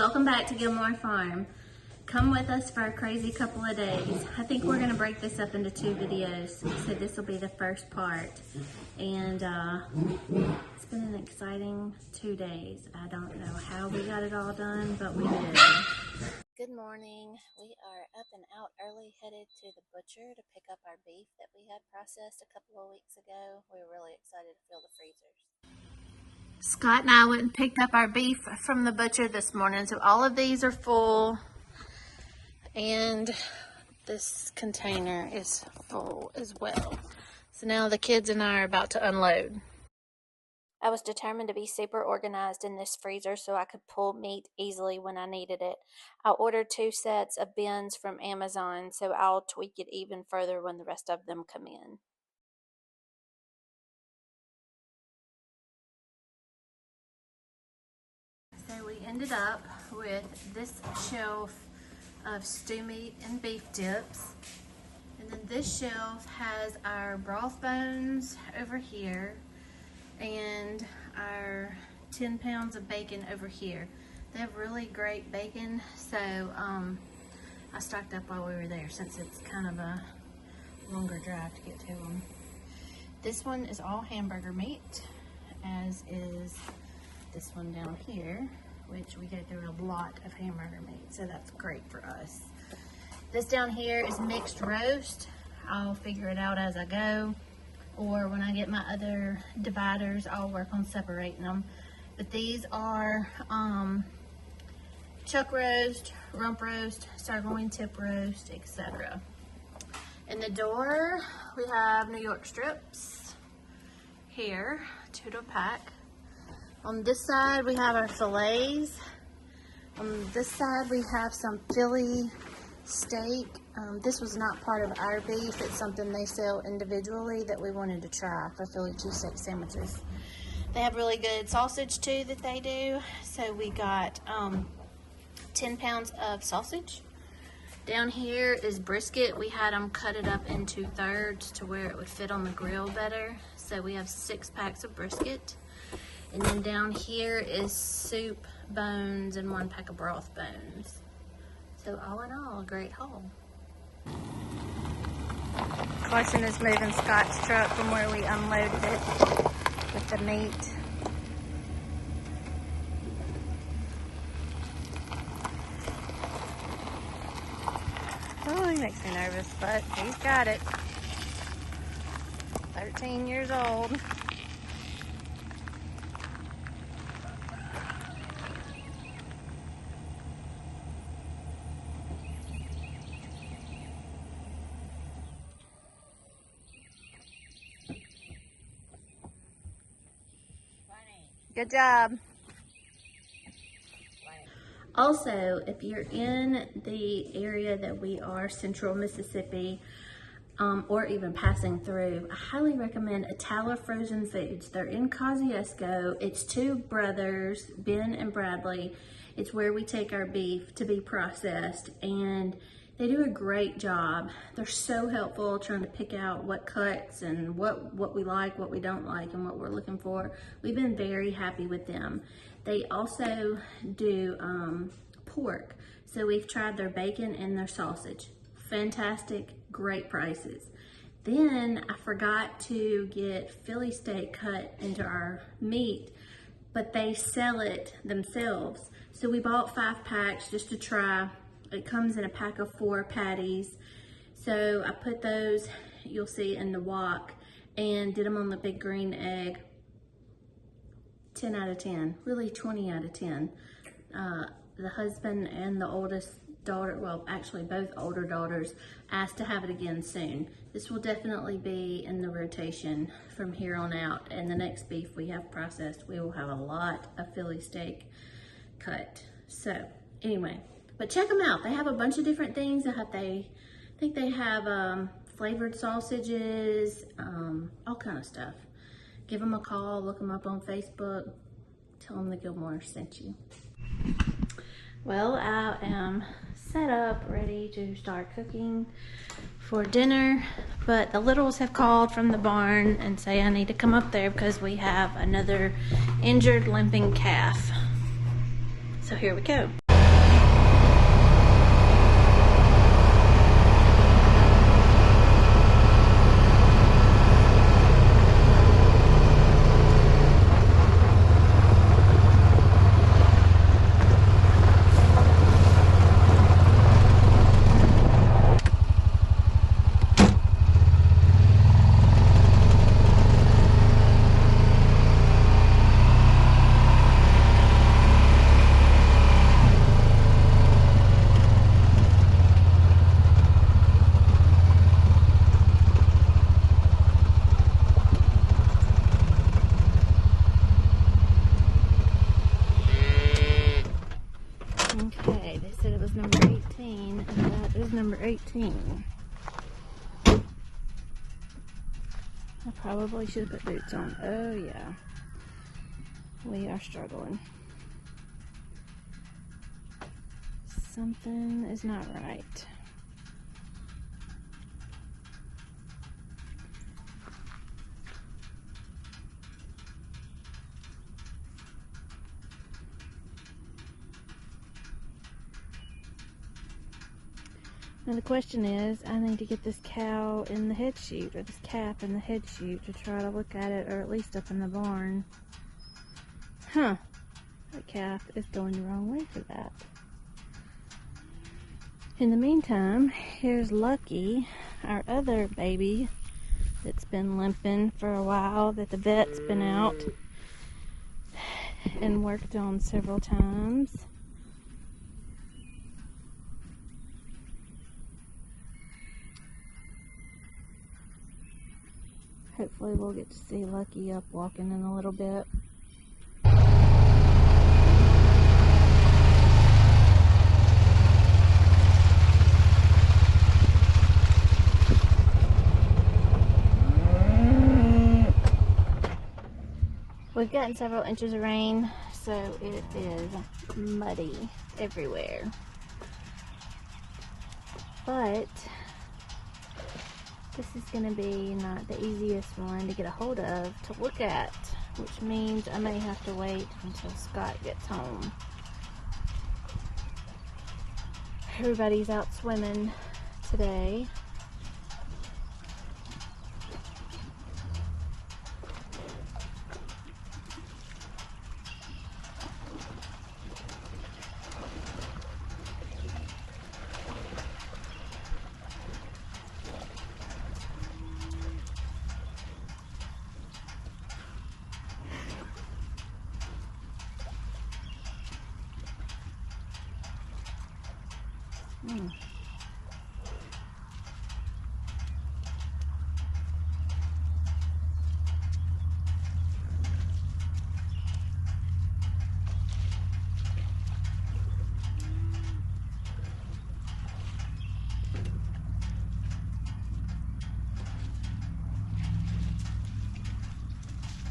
welcome back to Gilmore Farm. Come with us for a crazy couple of days. I think we're gonna break this up into 2 videos, so this will be the first part. And it's been an exciting 2 days. I don't know how we got it all done, but we did. Good morning. We are up and out early, headed to the butcher to pick up our beef that we had processed a couple of weeks ago. We were really excited to fill the freezers. Scott and I went and picked up our beef from the butcher this morning. So all of these are full and this container is full as well. So now the kids and I are about to unload. I was determined to be super organized in this freezer so I could pull meat easily when I needed it. I ordered 2 sets of bins from Amazon, so I'll tweak it even further when the rest of them come in. So we ended up with this shelf of stew meat and beef dips. And then this shelf has our broth bones over here and our 10 pounds of bacon over here. They have really great bacon, so I stocked up while we were there since it's kind of a longer drive to get to them. This one is all hamburger meat, as is this one down here, which we go through a lot of hamburger meat, so that's great for us. This down here is mixed roast. I'll figure it out as I go, or when I get my other dividers, I'll work on separating them. But these are chuck roast, rump roast, sirloin tip roast, etc. In the door, we have New York strips here, 2 to a pack. On this side, we have our fillets. On this side, we have some Philly steak. This was not part of our beef. It's something they sell individually that we wanted to try for Philly cheesesteak sandwiches. They have really good sausage too that they do. So we got 10 pounds of sausage. Down here is brisket. We had them cut it up into thirds to where it would fit on the grill better. So we have 6 packs of brisket. And then down here is soup bones and 1 pack of broth bones. So all in all, a great haul. Carson is moving Scott's truck from where we unloaded it with the meat. Oh, he makes me nervous, but he's got it. 13 years old. Good job. Also, if you're in the area that we are, central Mississippi, or even passing through, I highly recommend Attala Frozen Foods. They're in Kosciusko. It's 2 brothers, Ben and Bradley. It's where we take our beef to be processed, and they do a great job. They're so helpful trying to pick out what cuts and what we like, what we don't like, and what we're looking for. We've been very happy with them. They also do pork. So we've tried their bacon and their sausage. Fantastic, great prices. Then I forgot to get Philly steak cut into our meat, but they sell it themselves. So we bought 5 packs just to try. It comes in a pack of 4 patties. So I put those, you'll see, in the wok and did them on the big green egg. 10 out of 10, really 20 out of 10. The husband and the oldest daughter, well, actually both older daughters, asked to have it again soon. This will definitely be in the rotation from here on out. And the next beef we have processed, we will have a lot of Philly steak cut. So anyway, but check them out. They have a bunch of different things. I think they have flavored sausages, all kind of stuff. Give them a call, look them up on Facebook, tell them the Gilmore sent you. Well, I am set up, ready to start cooking for dinner, but the littles have called from the barn and say I need to come up there because we have another injured limping calf. So here we go. number 18, and that is number 18. I probably should have put boots on. Oh yeah, we are struggling. Something is not right. Now the question is, I need to get this cow in the head chute, or this calf in the head chute, to try to look at it, or at least up in the barn. Huh, that calf is going the wrong way for that. In the meantime, here's Lucky, our other baby that's been limping for a while, that the vet's been out and worked on several times. Hopefully we'll get to see Lucky up walking in a little bit. We've gotten several inches of rain, so it is muddy everywhere. But this is going to be not the easiest one to get a hold of to look at, which means I may have to wait until Scott gets home. Everybody's out swimming today.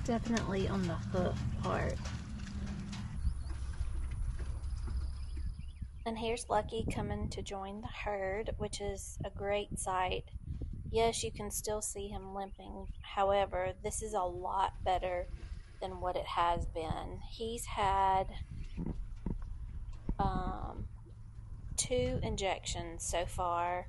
Definitely on the hoof part. And here's Lucky coming to join the herd, which is a great sight. Yes, you can still see him limping. However, this is a lot better than what it has been. He's had 2 injections so far,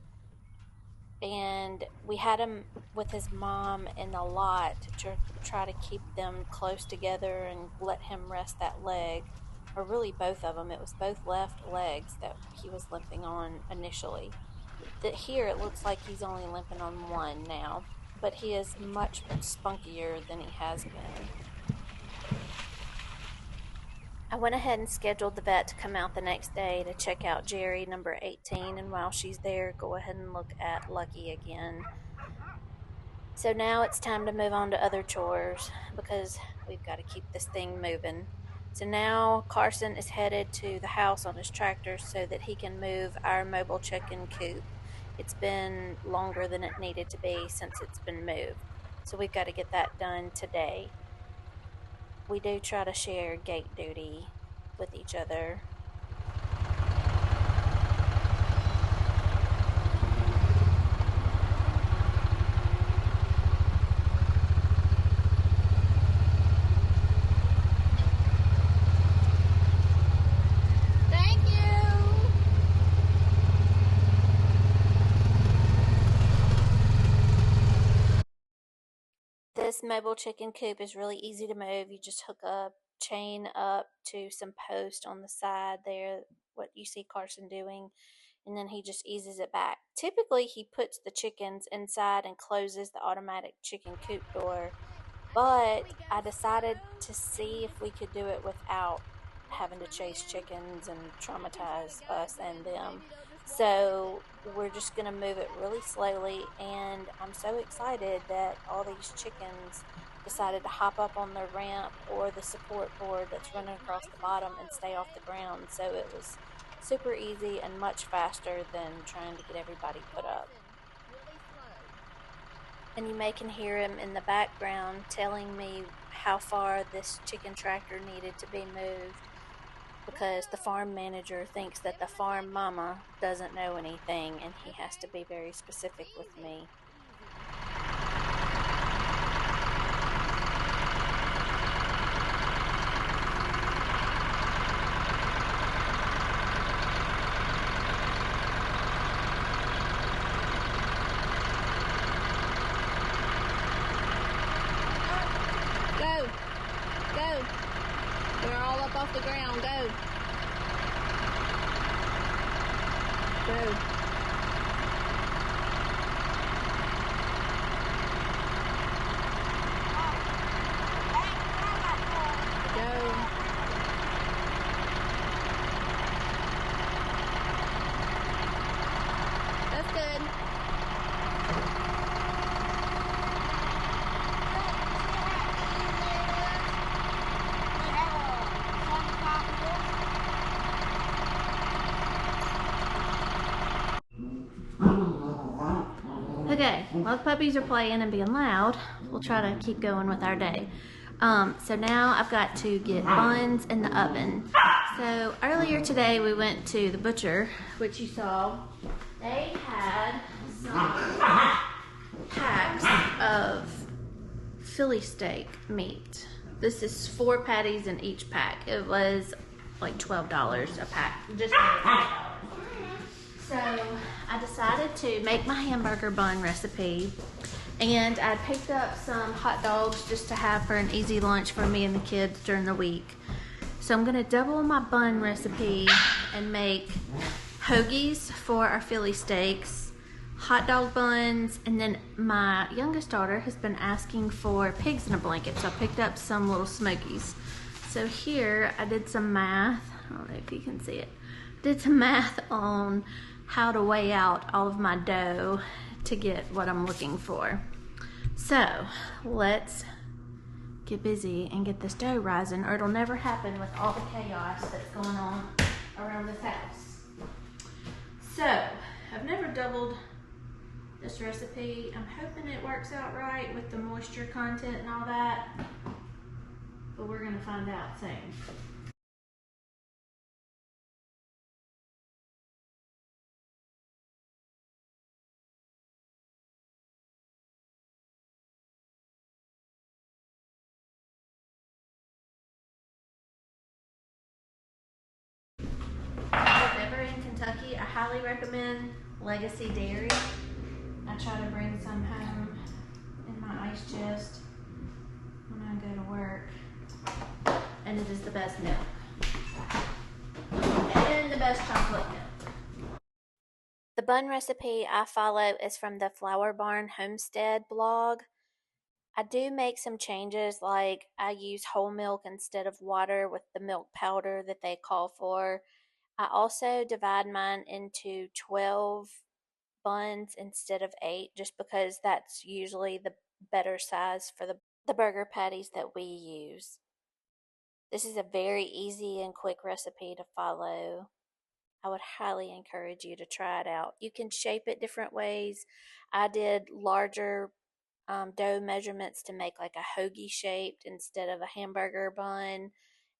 and we had him with his mom in the lot to try to keep them close together and let him rest that leg, or really both of them. It was both left legs that he was limping on initially. Here it looks like he's only limping on one now, but he is much spunkier than he has been. I went ahead and scheduled the vet to come out the next day to check out Jerry, number 18, and while she's there, go ahead and look at Lucky again. So now it's time to move on to other chores because we've got to keep this thing moving. So now Carson is headed to the house on his tractor so that he can move our mobile chicken coop. It's been longer than it needed to be since it's been moved. So we've got to get that done today. We do try to share gate duty with each other. This mobile chicken coop is really easy to move. You just hook a chain up to some post on the side there, what you see Carson doing, and then he just eases it back. Typically, he puts the chickens inside and closes the automatic chicken coop door, but I decided to see if we could do it without having to chase chickens and traumatize us and them. So we're just going to move it really slowly, and I'm so excited that all these chickens decided to hop up on the ramp or the support board that's running across the bottom and stay off the ground. So it was Super easy and much faster than trying to get everybody put up. And you may can hear him in the background telling me how far this chicken tractor needed to be moved, because the farm manager thinks that the farm mama doesn't know anything and he has to be very specific with me. Go, go. We're all up off the ground. Go. Go. Go. That's good. Okay, while the puppies are playing and being loud, we'll try to keep going with our day. So now I've got to get buns in the oven. So earlier today we went to the butcher, which you saw. They had some packs of Philly steak meat. This is 4 patties in each pack. It was like $12 a pack, just under $12. So I decided to make my hamburger bun recipe, and I picked up some hot dogs just to have for an easy lunch for me and the kids during the week. So I'm gonna double my bun recipe and make hoagies for our Philly steaks, hot dog buns, and then my youngest daughter has been asking for pigs in a blanket, so I picked up some little smokies. So here I did some math, I don't know if you can see it, did some math on how to weigh out all of my dough to get what I'm looking for. So let's get busy and get this dough rising, or it'll never happen with all the chaos that's going on around this house. So I've never doubled this recipe. I'm hoping it works out right with the moisture content and all that, but we're gonna find out soon. If ever in Kentucky, I highly recommend Legacy Dairy. I try to bring some home in my ice chest when I go to work, and it is the best milk and the best chocolate milk. The bun recipe I follow is from the Barn Homestead blog. I do make some changes, like I use whole milk instead of water with the milk powder that they call for. I also divide mine into 12 buns instead of 8, just because that's usually the better size for the burger patties that we use. This is a very easy and quick recipe to follow. I would highly encourage you to try it out. You can shape it different ways. I did larger dough measurements to make like a hoagie shaped instead of a hamburger bun,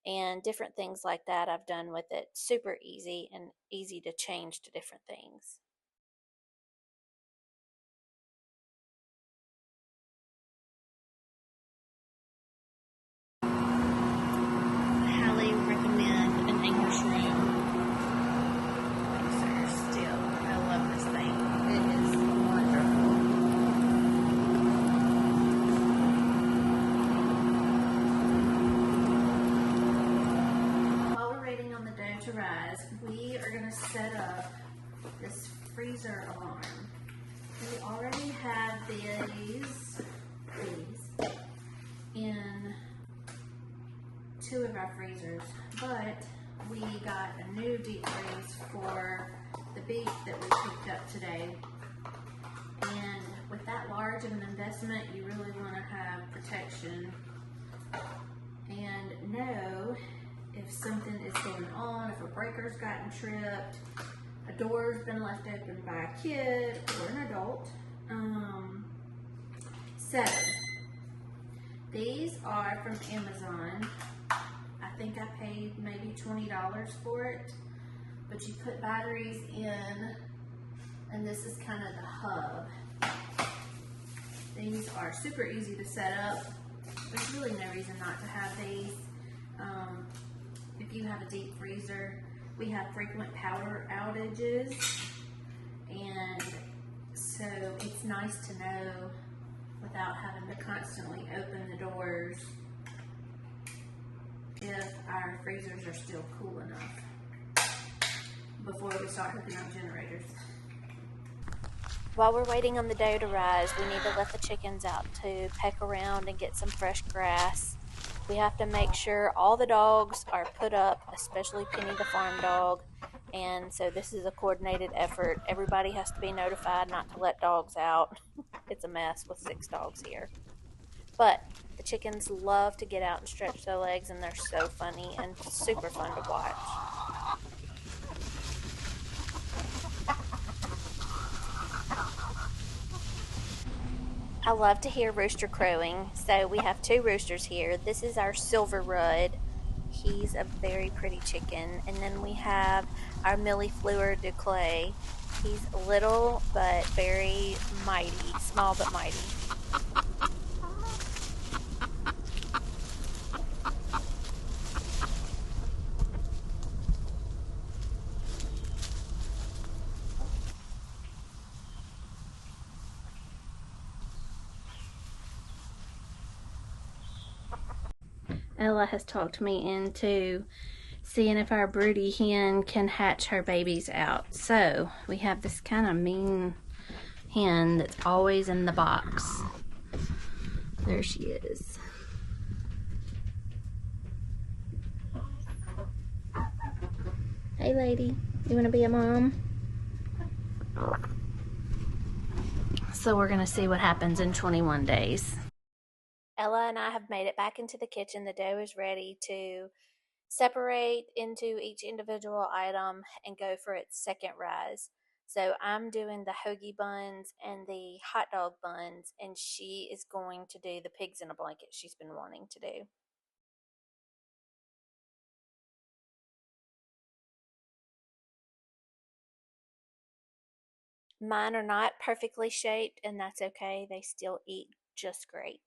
and different things like that I've done with it. Super easy and easy to change to different things. I highly recommend an Ankarsrum mixer still. I love this thing. It is wonderful. While we're waiting on the dough to rise, we are going to set up this freezer alarm. We already have these in 2 of our freezers, but we got a new deep freeze for the beef that we picked up today. And with that large of an investment, you really want to have protection and know if something is going on, if a breaker's gotten tripped, a door's been left open by a kid or an adult. So these are from Amazon. I think I paid maybe $20 for it, but you put batteries in, and this is kind of the hub. These are super easy to set up. There's really no reason not to have these. If you have a deep freezer, we have frequent power outages, and so it's nice to know without having to constantly open the doors if our freezers are still cool enough before we start hooking up generators. While we're waiting on the dough to rise, we need to let the chickens out to peck around and get some fresh grass. We have to make sure all the dogs are put up, especially Penny the farm dog, and so this is a coordinated effort. Everybody has to be notified not to let dogs out. It's a mess with 6 dogs here. But the chickens love to get out and stretch their legs, and they're so funny and super fun to watch. I love to hear rooster crowing, so we have 2 roosters here. This is our silver rudd. He's a very pretty chicken. And then we have our millefleur de clay. He's little but very mighty, small but mighty. Ella has talked me into seeing if our broody hen can hatch her babies out. So we have this kind of mean hen that's always in the box. There she is. Hey lady, you want to be a mom? So we're gonna see what happens in 21 days. Ella and I have made it back into the kitchen. The dough is ready to separate into each individual item and go for its second rise. So I'm doing the hoagie buns and the hot dog buns, and she is going to do the pigs in a blanket she's been wanting to do. Mine are not perfectly shaped, and that's okay. They still eat just great.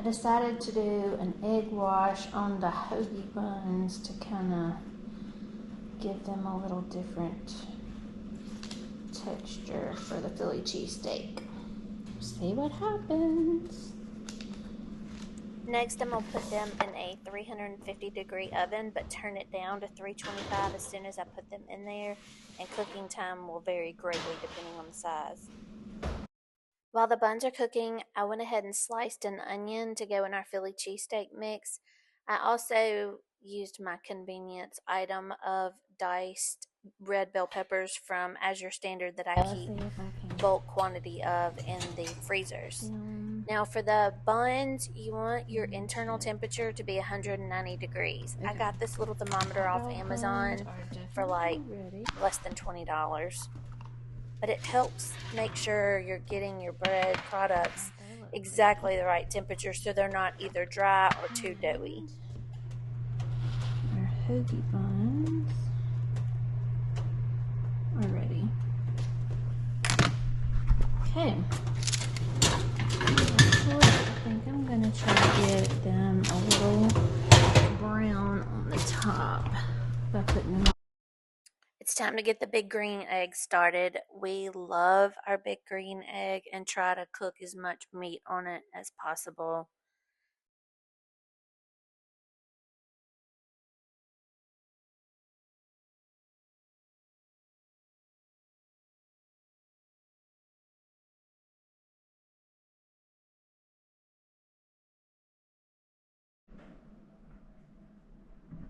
I decided to do an egg wash on the hoagie buns to kind of give them a little different texture for the Philly cheesesteak. See what happens. Next, I'm going to put them in a 350-degree oven, but turn it down to 325 as soon as I put them in there, and cooking time will vary greatly depending on the size. While the buns are cooking, I went ahead and sliced an onion to go in our Philly cheesesteak mix. I also used my convenience item of diced red bell peppers from Azure Standard that I keep bulk quantity of in the freezers. Now for the buns, you want your internal temperature to be 190 degrees. I got this little thermometer off Amazon for like less than $20. But it helps make sure you're getting your bread products exactly the right temperature so they're not either dry or too doughy. Our hoagie buns are ready. Okay. I think I'm going to try to get them a little brown on the top by putting them on. It's time to get the big green egg started. We love our big green egg and try to cook as much meat on it as possible.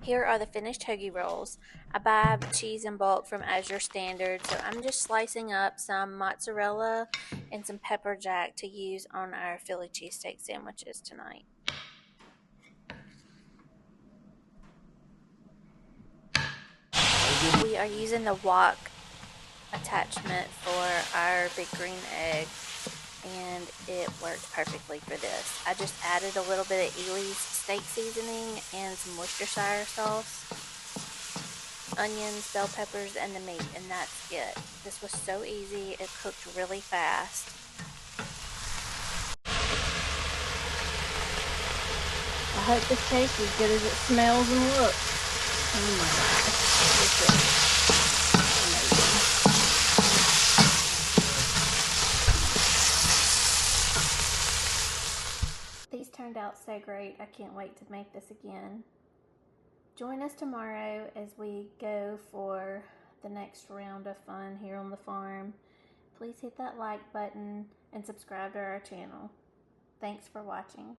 Here are the finished hoagie rolls. I buy cheese in bulk from Azure Standard, so I'm just slicing up some mozzarella and some pepper jack to use on our Philly cheesesteak sandwiches tonight. We are using the wok attachment for our big green egg, and it worked perfectly for this. I just added a little bit of Ely's steak seasoning and some Worcestershire sauce, onions, bell peppers, and the meat, and that's it. This was so easy. It cooked really fast. I hope this tastes as good as it smells and looks. Oh my gosh, this is amazing. These turned out so great. I can't wait to make this again. Join us tomorrow as we go for the next round of fun here on the farm. Please hit that like button and subscribe to our channel. Thanks for watching.